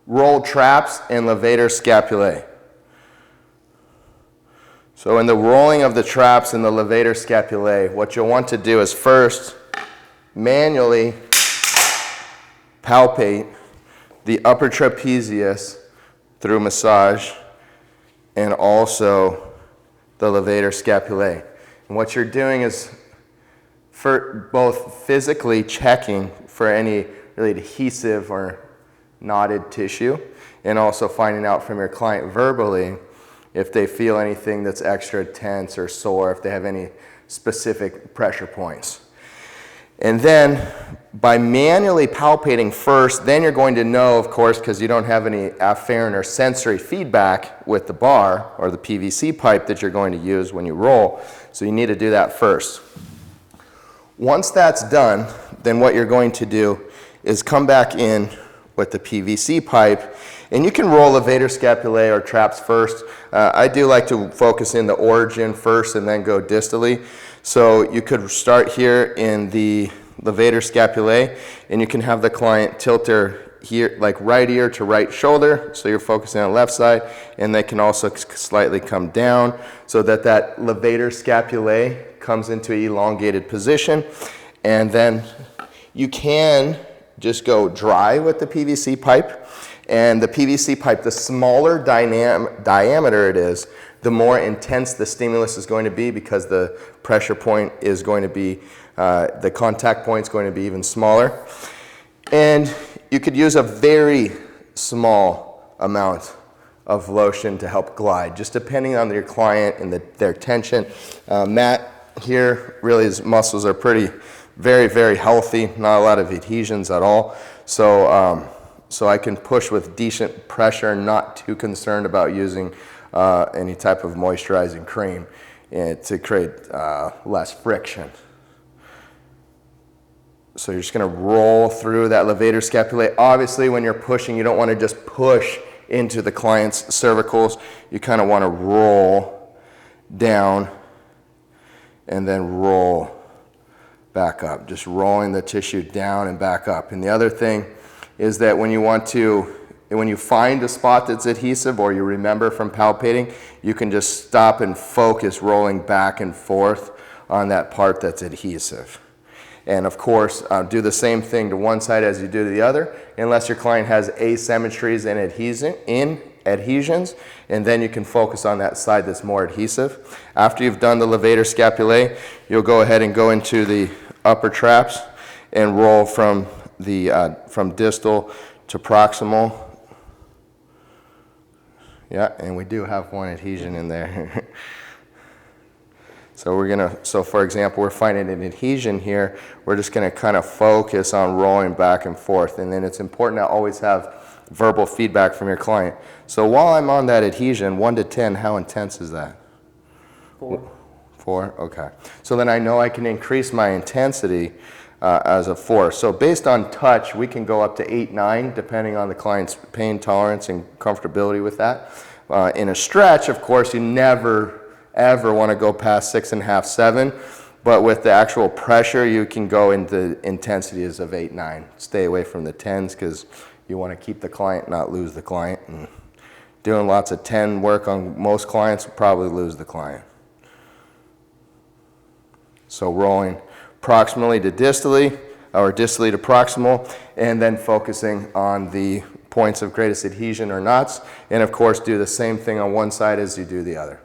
roll traps and levator scapulae. So in the rolling of the traps and the levator scapulae, what you'll want to do is first manually palpate the upper trapezius through massage and also the levator scapulae. And what you're doing is for both physically checking for any really adhesive or knotted tissue, and also finding out from your client verbally if they feel anything that's extra tense or sore, if they have any specific pressure points. And then by manually palpating first, then you're going to know, of course, because you don't have any afferent or sensory feedback with the bar or the PVC pipe that you're going to use when you roll, so you need to do that first. Once that's done, then what you're going to do is come back in with the PVC pipe, and you can roll levator scapulae or traps first. I do like to focus in the origin first and then go distally. So you could start here in the levator scapulae, and you can have the client tilt their here, like right ear to right shoulder, so you're focusing on the left side, and they can also slightly come down so that that levator scapulae comes into an elongated position. And then you can just go dry with the PVC pipe. And the PVC pipe, the smaller diameter it is, the more intense the stimulus is going to be, because the pressure point is going to be, the contact point is going to be even smaller. And you could use a very small amount of lotion to help glide, just depending on your client and their tension. Matt here, really his muscles are very, very healthy, not a lot of adhesions at all. So I can push with decent pressure, not too concerned about using any type of moisturizing cream to create less friction. So you're just going to roll through that levator scapulae. Obviously, when you're pushing, you don't want to just push into the client's cervicals. You kind of want to roll down and then roll back up, just rolling the tissue down and back up. And the other thing is that when you find a spot that's adhesive, or you remember from palpating, you can just stop and focus rolling back and forth on that part that's adhesive. And of course, do the same thing to one side as you do to the other, unless your client has asymmetries in adhesions, and then you can focus on that side that's more adhesive. After you've done the levator scapulae, you'll go ahead and go into the upper traps and roll from distal to proximal. Yeah, and we do have one adhesion in there. So for example, we're finding an adhesion here. We're just gonna kind of focus on rolling back and forth. And then it's important to always have verbal feedback from your client. So while I'm on that adhesion, 1 to 10, how intense is that? 4. 4, okay. So then I know I can increase my intensity as a 4. So based on touch, we can go up to 8, 9, depending on the client's pain tolerance and comfortability with that. In a stretch, of course, you never ever want to go past 6.5, 7, but with the actual pressure, you can go into intensities of 8, 9. Stay away from the 10s, because you want to keep the client, not lose the client. And doing lots of 10 work on most clients will probably lose the client. So rolling proximally to distally, or distally to proximal, and then focusing on the points of greatest adhesion or knots, and of course do the same thing on one side as you do the other.